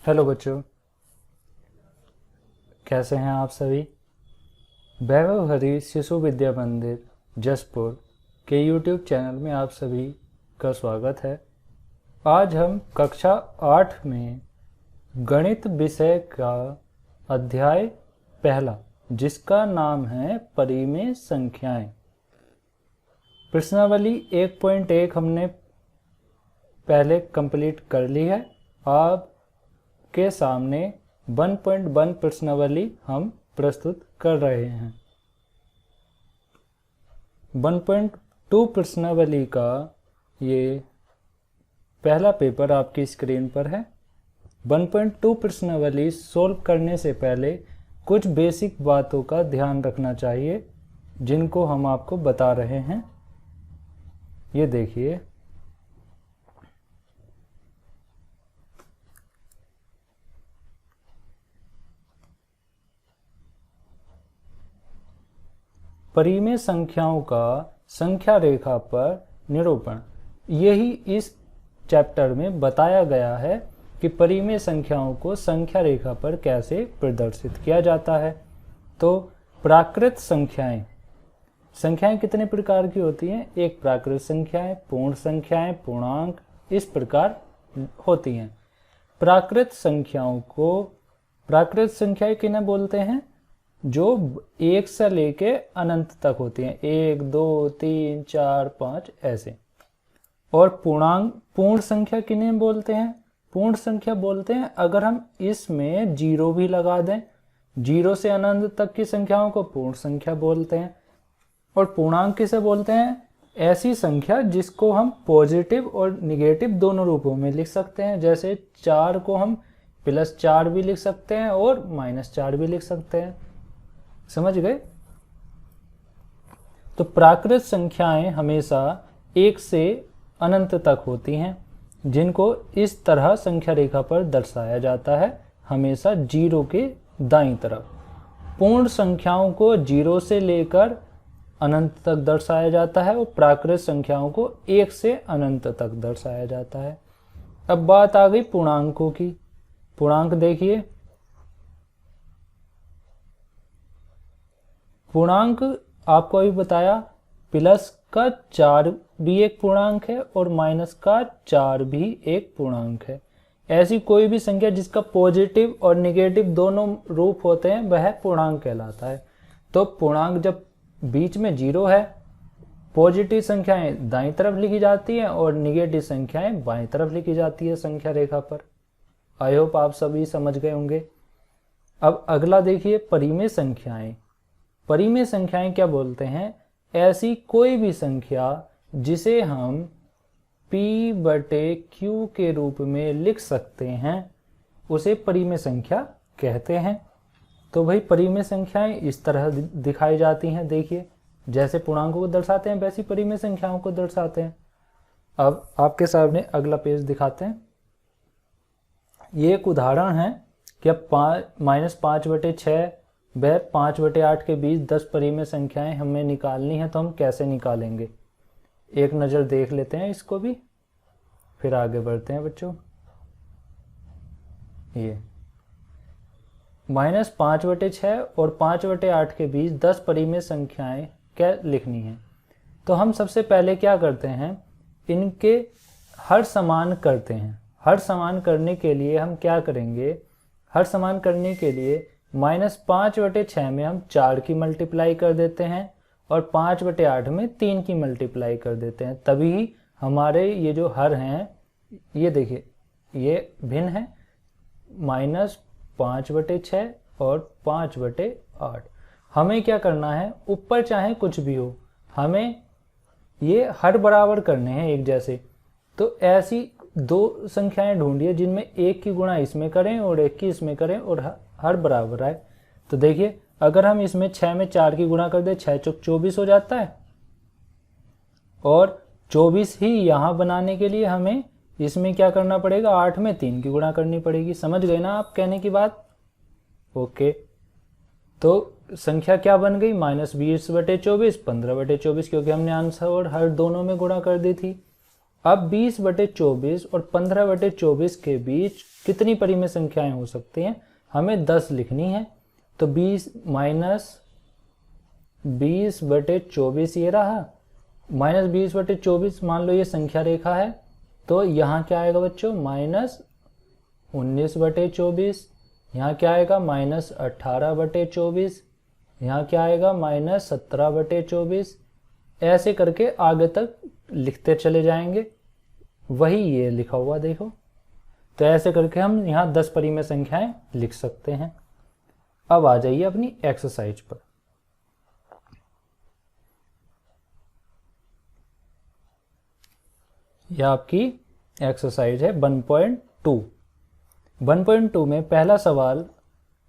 Hello बच्चों, कैसे हैं आप सभी। वैभव हरी शिशु विद्या मंदिर जसपुर के यूट्यूब चैनल में आप सभी का स्वागत है। आज हम कक्षा 8 में गणित विषय का अध्याय पहला, जिसका नाम है परिमेय संख्याएं। प्रश्नावली 1.1 हमने पहले कंप्लीट कर ली है। आप के सामने 1.1 प्रश्नावली हम प्रस्तुत कर रहे हैं। 1.2 प्रश्नावली का ये पहला पेपर आपकी स्क्रीन पर है। 1.2 प्रश्नावली सोल्व करने से पहले कुछ बेसिक बातों का ध्यान रखना चाहिए, जिनको हम आपको बता रहे हैं। ये देखिए, परिमेय संख्याओं का संख्या रेखा पर निरूपण। यही इस चैप्टर में बताया गया है कि परिमेय संख्याओं को संख्या रेखा पर कैसे प्रदर्शित किया जाता है। तो प्राकृत संख्याएं, संख्याएं कितने प्रकार की होती हैं? एक प्राकृत संख्याएं, पूर्ण संख्याएं, पूर्णांक, इस प्रकार होती हैं। प्राकृत संख्याएं किन्हें बोलते हैं? जो 1 से लेके अनंत तक होती हैं, 1, 2, 3, 4, 5 ऐसे। और पूर्ण संख्या किन्हें बोलते हैं? पूर्ण संख्या बोलते हैं अगर हम इसमें 0 भी लगा दें। 0 से अनंत तक की संख्याओं को पूर्ण संख्या बोलते हैं। और पूर्णांक किसे बोलते हैं? ऐसी संख्या जिसको हम पॉजिटिव और निगेटिव दोनों रूपों में लिख सकते हैं। जैसे 4 को हम +4 भी लिख सकते हैं और -4 भी लिख सकते हैं। समझ गए? तो प्राकृत संख्याएं हमेशा 1 से अनंत तक होती हैं, जिनको इस तरह संख्या रेखा पर दर्शाया जाता है, हमेशा 0 के दाईं तरफ। पूर्ण संख्याओं को 0 से लेकर अनंत तक दर्शाया जाता है और प्राकृत संख्याओं को 1 से अनंत तक दर्शाया जाता है। अब बात आ गई पूर्णांकों की। पूर्णांक देखिए, पूर्णांक आपको अभी बताया, +4 भी एक पूर्णांक है और -4 भी एक पूर्णांक है। ऐसी कोई भी संख्या जिसका पॉजिटिव और निगेटिव दोनों रूप होते हैं, वह पूर्णांक कहलाता है। तो पूर्णांक जब बीच में 0 है, पॉजिटिव संख्याएं दाईं तरफ लिखी जाती हैं और निगेटिव संख्याएं बाईं तरफ लिखी जाती है संख्या रेखा पर। आई होप आप सभी समझ गए होंगे। अब अगला देखिए, परिमेय संख्याएं। परिमेय संख्याएं क्या बोलते हैं? ऐसी कोई भी संख्या जिसे हम P/Q के रूप में लिख सकते हैं, उसे परिमेय संख्या कहते हैं। तो भाई परिमेय संख्याएं इस तरह दिखाई जाती हैं। देखिए, जैसे पूर्णांकों को दर्शाते हैं वैसी परिमेय संख्याओं को दर्शाते हैं। अब आपके सामने अगला पेज दिखाते हैं। ये एक उदाहरण है कि अब -5/6 व 5/8 के बीच 10 परिमेय संख्याएं हमें निकालनी है। तो हम कैसे निकालेंगे, एक नज़र देख लेते हैं इसको भी, फिर आगे बढ़ते हैं बच्चों। ये -5/6 और 5/8 के बीच 10 परिमेय संख्याएं क्या लिखनी है। तो हम सबसे पहले क्या करते हैं, इनके हर समान करते हैं। हर समान करने के लिए हम क्या करेंगे? हर समान करने के लिए -5/6 में हम 4 की मल्टीप्लाई कर देते हैं और 5/8 में 3 की मल्टीप्लाई कर देते हैं। तभी हमारे ये जो हर हैं, ये देखिए, ये भिन्न है, -5/6 और 5/8। हमें क्या करना है, ऊपर चाहे कुछ भी हो, हमें ये हर बराबर करने हैं एक जैसे। तो ऐसी 2 संख्याएं ढूंढिए जिनमें 1 की गुणा इसमें करें और 1 की इसमें करें और हर बराबर आए। तो देखिए, अगर हम इसमें 6 में 4 की गुणा कर दे, 6 × 24 हो जाता है। और 24 ही यहाँ बनाने के लिए हमें इसमें क्या करना पड़ेगा, 8 में 3 की गुणा करनी पड़ेगी। समझ गए ना आप कहने की बात? ओके, तो संख्या क्या बन गई? -20/24, 15/24, क्योंकि हमने आंसर और हर दोनों में गुणा कर दी थी। अब 20/24 और 15/24 के बीच कितनी परिमेय संख्याएं हो सकती हैं? हमें 10 लिखनी है। तो 20 माइनस 20/24 ये रहा, माइनस 20/24 मान लो ये संख्या रेखा है, तो यहाँ क्या आएगा बच्चों? माइनस 19/24। यहाँ क्या आएगा? माइनस 18/24। यहाँ क्या आएगा? माइनस 17/24। ऐसे करके आगे तक लिखते चले जाएंगे। वही ये लिखा हुआ देखो। तो ऐसे करके हम यहाँ 10 परिमेय संख्याएं लिख सकते हैं। अब आ जाइए अपनी एक्सरसाइज पर। यह आपकी एक्सरसाइज है 1.2। 1.2 में पहला सवाल,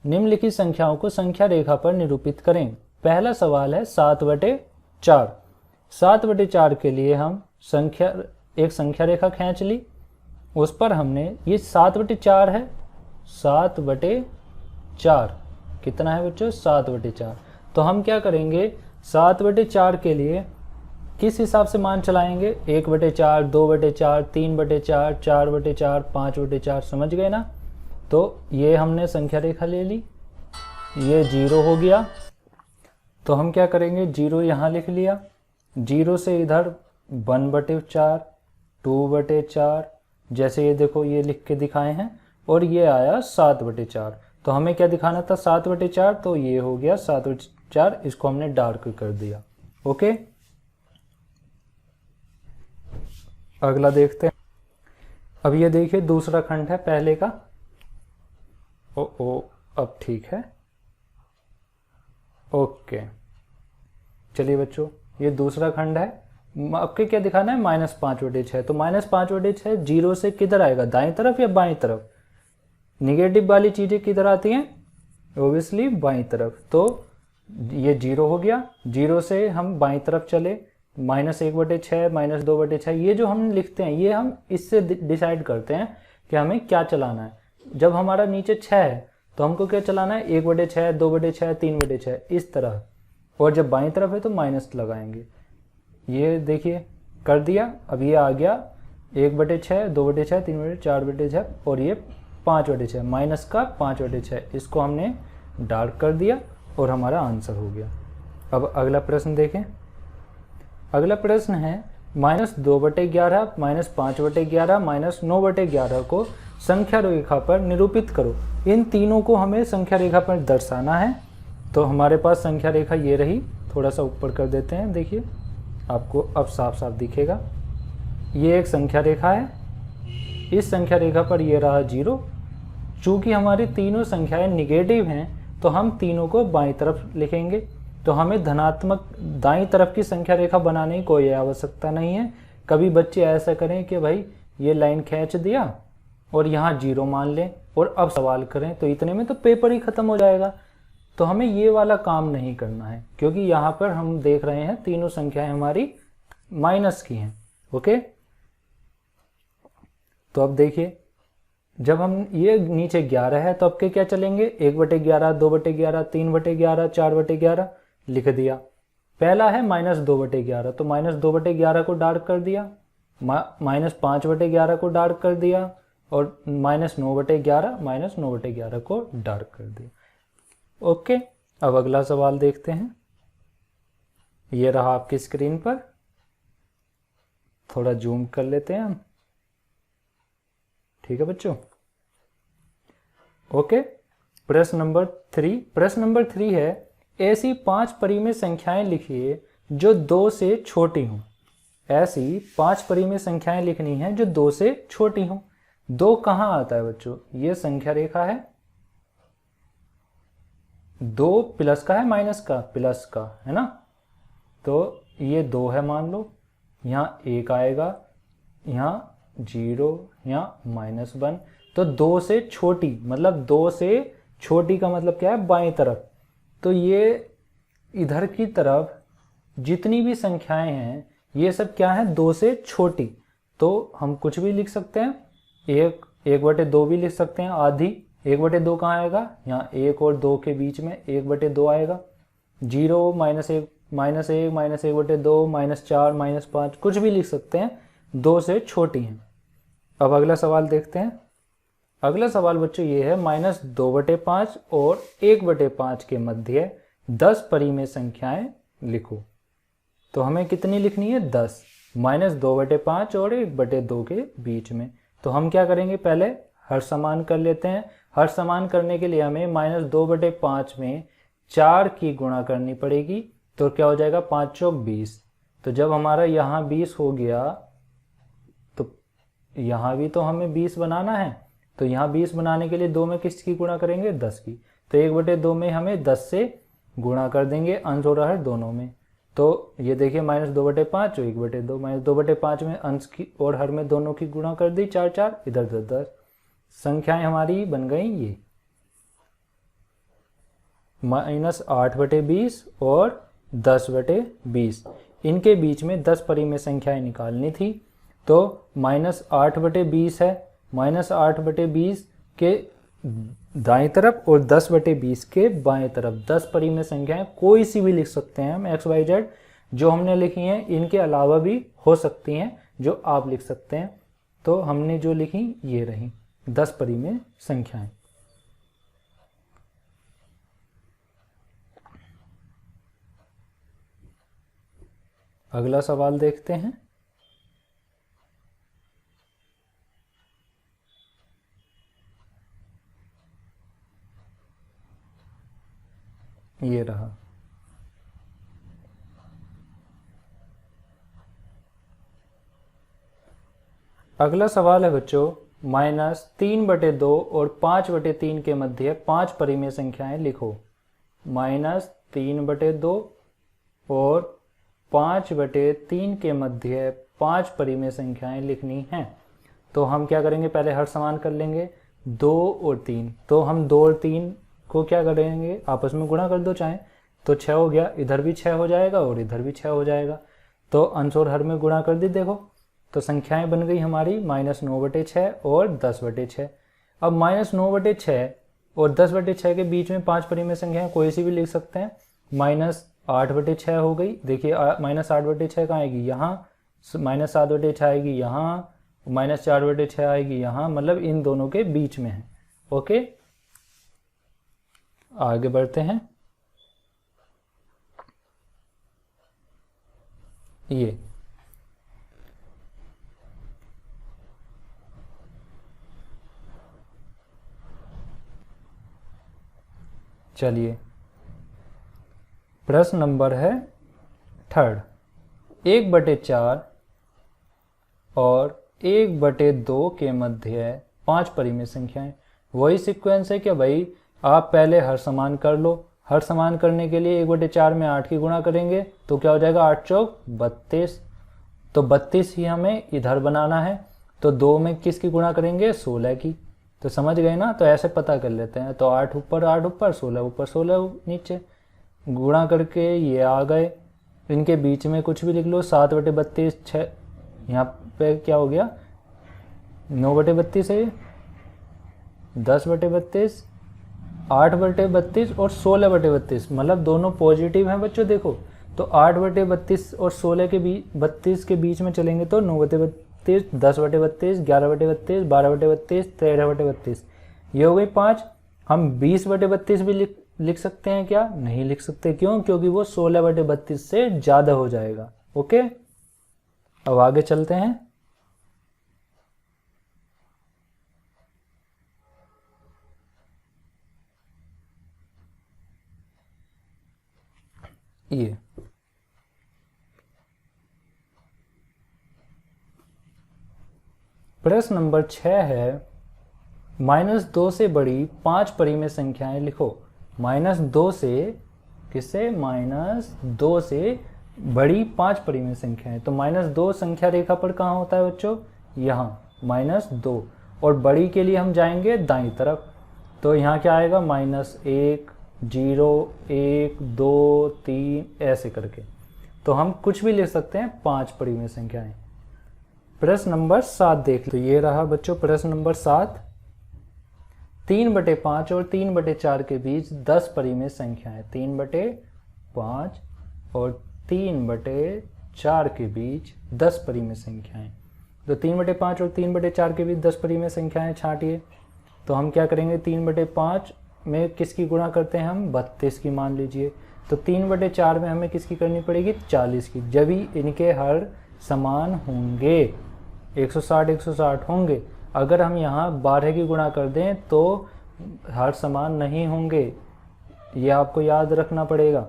निम्नलिखित संख्याओं को संख्या रेखा पर निरूपित करें। पहला सवाल है 7/4। 7/4 के लिए हम एक संख्या रेखा खींच ली। उस पर हमने ये 7/4 है, 7/4 कितना है बच्चों? 7/4। तो हम क्या करेंगे? 7/4 के लिए किस हिसाब से मान चलाएंगे? 1/4, 2/4, 3/4, 4/4, 5/4। समझ गए ना? तो ये हमने संख्या रेखा ले ली, ये 0 हो गया। तो हम क्या करेंगे? 0 यहाँ लिख लिया। 0 से इधर 1/4, 2/4, जैसे ये देखो ये लिख के दिखाए हैं। और ये आया 7/4। तो हमें क्या दिखाना था? 7/4। तो ये हो गया 7/4। इसको हमने डार्क कर दिया। ओके, अगला देखते हैं। अब ये देखिए दूसरा खंड है पहले का। अब ठीक है। ओके, चलिए बच्चों, ये दूसरा खंड है। आपके क्या दिखाना है? -5/6। तो -5/6 0 से किधर आएगा? दाईं तरफ या बाईं तरफ? निगेटिव वाली चीजें किधर आती हैं? ओब्वियसली बाईं तरफ। तो ये 0 हो गया। 0 से हम बाईं तरफ चले, -1/6, -2/6। ये जो हम लिखते हैं ये हम इससे डिसाइड करते हैं कि हमें क्या चलाना है। जब हमारा नीचे 6 है तो हमको क्या चलाना है? 1/6, 2/6, 3/6 इस तरह। और जब बाईं तरफ है तो माइनस लगाएंगे। ये देखिए कर दिया। अब ये आ गया 1/6, 2/6, 3/6, 4/6 और ये 5/6, माइनस का 5/6। इसको हमने डार्क कर दिया और हमारा आंसर हो गया। अब अगला प्रश्न देखें। अगला प्रश्न है -2/11, -5/11, -9/11 को संख्या रेखा पर निरूपित करो। इन तीनों को हमें संख्या रेखा पर दर्शाना है। तो हमारे पास संख्या रेखा ये रही। थोड़ा सा ऊपर कर देते हैं, देखिए आपको अब साफ साफ दिखेगा। ये एक संख्या रेखा है। इस संख्या रेखा पर ये रहा 0। चूंकि हमारी तीनों संख्याएं निगेटिव हैं तो हम तीनों को बाईं तरफ लिखेंगे। तो हमें धनात्मक दाईं तरफ की संख्या रेखा बनाने की कोई आवश्यकता नहीं है। कभी बच्चे ऐसा करें कि भाई ये लाइन खींच दिया और यहाँ 0 मान लें और अब सवाल करें, तो इतने में तो पेपर ही खत्म हो जाएगा। तो हमें ये वाला काम नहीं करना है, क्योंकि यहाँ पर हम देख रहे हैं तीनों संख्याएं हमारी माइनस की हैं। ओके, तो अब देखिए जब हम ये नीचे 11 है तो अब के क्या चलेंगे? 1/11, 2/11, 3/11, 4/11 लिख दिया। पहला है -2/11, तो -2/11 को डार्क कर दिया, -5/11 को डार्क कर दिया और -9/11 को डार्क कर दिया। ओके, अब अगला सवाल देखते हैं। ये रहा आपकी स्क्रीन पर। थोड़ा जूम कर लेते हैं हम। ठीक है बच्चों। ओके, प्रश्न नंबर 3। प्रश्न नंबर 3 है, ऐसी 5 परिमेय संख्याएं लिखिए जो 2 से छोटी हों। ऐसी 5 परिमेय संख्याएं लिखनी है जो 2 से छोटी हों। 2 कहाँ आता है बच्चों? ये संख्या रेखा है। 2 प्लस का है माइनस का? प्लस का है ना। तो ये 2 है मान लो, यहाँ 1 आएगा, यहाँ 0, यहाँ -1। तो 2 से छोटी मतलब 2 से छोटी का मतलब क्या है? बाईं तरफ। तो ये इधर की तरफ जितनी भी संख्याएं हैं ये सब क्या है? 2 से छोटी। तो हम कुछ भी लिख सकते हैं। 1/2 भी लिख सकते हैं, आधी। 1/2 कहाँ आएगा? यहाँ 1 और 2 के बीच में 1/2 आएगा। 0, -1, -1, -1/2, -4, -5 कुछ भी लिख सकते हैं। 2 से छोटी हैं। अब अगला सवाल देखते हैं। अगला सवाल बच्चों ये है, -2/5 और 1/5 के मध्य 10 परिमेय संख्याएं लिखो। तो हमें कितनी लिखनी है? 10। -2/5 और 1/2 के बीच में। तो हम क्या करेंगे, पहले हर समान कर लेते हैं। हर समान करने के लिए हमें -2/5 में 4 की गुणा करनी पड़ेगी। तो क्या हो जाएगा? 5 चौक 20। तो जब हमारा यहाँ 20 हो गया तो यहाँ भी तो हमें 20 बनाना है। तो यहाँ 20 बनाने के लिए 2 में किसकी गुणा करेंगे? 10 की। तो 1/2 में हमें 10 से गुणा कर देंगे, अंश और हर दोनों में। तो ये देखिए -2/5 और 1/2, -2/5 में अंश की और हर में दोनों की गुणा कर दी, 4 4 इधर 10 10। संख्याएं हमारी बन गई ये -8/20 और 10/20। इनके बीच में 10 परिमेय संख्याएं निकालनी थी। तो -8/20 है, -8/20 के दाएं तरफ और 10/20 के बाएं तरफ 10 परिमेय संख्याएं कोई सी भी लिख सकते हैं हम, XYZ। जो हमने लिखी हैं इनके अलावा भी हो सकती हैं जो आप लिख सकते हैं। तो हमने जो लिखी ये रही 10 परिमेय संख्याएं। अगला सवाल देखते हैं। ये रहा। अगला सवाल है बच्चों, -3/2 और 5/3 के मध्य 5 परिमेय संख्याएं लिखो। -3/2 और 5/3 के मध्य 5 परिमेय संख्याएं लिखनी हैं। तो हम क्या करेंगे, पहले हर समान कर लेंगे। 2 और 3, तो हम 2 और 3 को क्या करेंगे, आपस में गुणा कर दो चाहे। तो 6 हो गया, इधर भी 6 हो जाएगा और इधर भी 6 हो जाएगा। तो अंश और हर में गुणा कर दी। देखो तो संख्याएं बन गई हमारी -9/6 और 10/6। अब -9/6 और 10/6 के बीच में 5 परिमेय संख्याएं कोई सी भी लिख सकते हैं। -8/6 हो गई। देखिए -8/6 कहाँ आएगी? यहाँ। -7/6 आएगी यहाँ, -4/6 आएगी यहाँ, मतलब इन दोनों के बीच में है। ओके, आगे बढ़ते हैं। ये चलिए, प्रश्न नंबर है 3rd। 1/4 और 1/2 के मध्य 5 परिमेय संख्याएं। वही सीक्वेंस है क्या भाई? आप पहले हर समान कर लो। हर समान करने के लिए 1/4 में 8 की गुणा करेंगे तो क्या हो जाएगा? 8 चौक 32। तो 32 ही हमें इधर बनाना है। तो 2 में किसकी गुणा करेंगे? 16 की। तो समझ गए ना? तो ऐसे पता कर लेते हैं। तो 8 ऊपर 8 ऊपर, 16 ऊपर 16 नीचे, गुणा करके ये आ गए। इनके बीच में कुछ भी लिख लो। 7/32, 6 यहाँ पे क्या हो गया? 9/32 है, 10/32, 8/32 और 16/32, मतलब दोनों पॉजिटिव हैं बच्चों। देखो तो 8/32 और 32 के बीच में चलेंगे तो 9/32, 10/32, 11/32, 12/32, 13/32, ये हो गई 5। हम 20/32 भी लिख सकते हैं क्या? नहीं लिख सकते। क्यों? क्योंकि वो 16/32 से ज़्यादा हो जाएगा। ओके, अब आगे चलते हैं। ये प्रश्न नंबर 6 है, -2 से बड़ी 5 परिमेय संख्याएं लिखो। -2 से किससे? -2 से बड़ी 5 परिमेय संख्याएं। तो -2 संख्या रेखा पर कहाँ होता है बच्चों? यहाँ -2। और बड़ी के लिए हम जाएंगे दाईं तरफ। तो यहाँ क्या आएगा? -1, 0, 1, 2, 3 ऐसे करके। तो हम कुछ भी लिख सकते हैं 5 परिमेय संख्याएं। प्रश्न नंबर 7 देख। तो ये रहा बच्चों प्रश्न नंबर 7। 3/5 और 3/4 के बीच 10 परिमेय संख्याएं। 3/5 और 3/4 के बीच 10 परिमेय संख्याएं। तो 3/5 और 3/4 के बीच 10 परिमेय संख्याएं छांटिए। तो हम क्या करेंगे, 3/5 में किसकी गुणा करते हैं हम, 32 की मान लीजिए। तो 3/4 में हमें किसकी करनी पड़ेगी, 40 की। जब ही इनके हर समान होंगे, 160 होंगे। अगर हम यहाँ 12 की गुणा कर दें तो हर समान नहीं होंगे, ये आपको याद रखना पड़ेगा।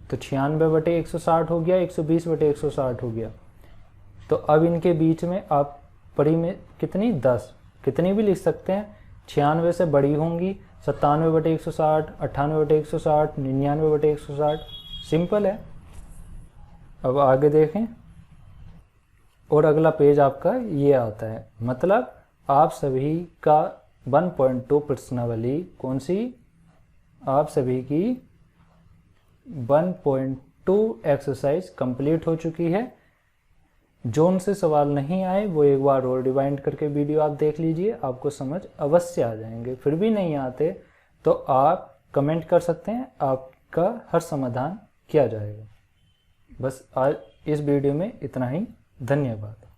तो 96/160 हो गया, 120/160 हो गया। तो अब इनके बीच में आप परिमेय कितनी, 10, कितनी भी लिख सकते हैं। 96 से बड़ी होंगी, 97/160, 98/160, 99/160, सिंपल है। अब आगे देखें, और अगला पेज आपका ये आता है। मतलब आप सभी का 1.2 प्रश्नावली, कौन सी, आप सभी की 1.2 एक्सरसाइज कंप्लीट हो चुकी है। जो उनसे सवाल नहीं आए वो एक बार और रिवाइंड करके वीडियो आप देख लीजिए, आपको समझ अवश्य आ जाएंगे। फिर भी नहीं आते तो आप कमेंट कर सकते हैं, आपका हर समाधान किया जाएगा। बस आज इस वीडियो में इतना ही। धन्यवाद।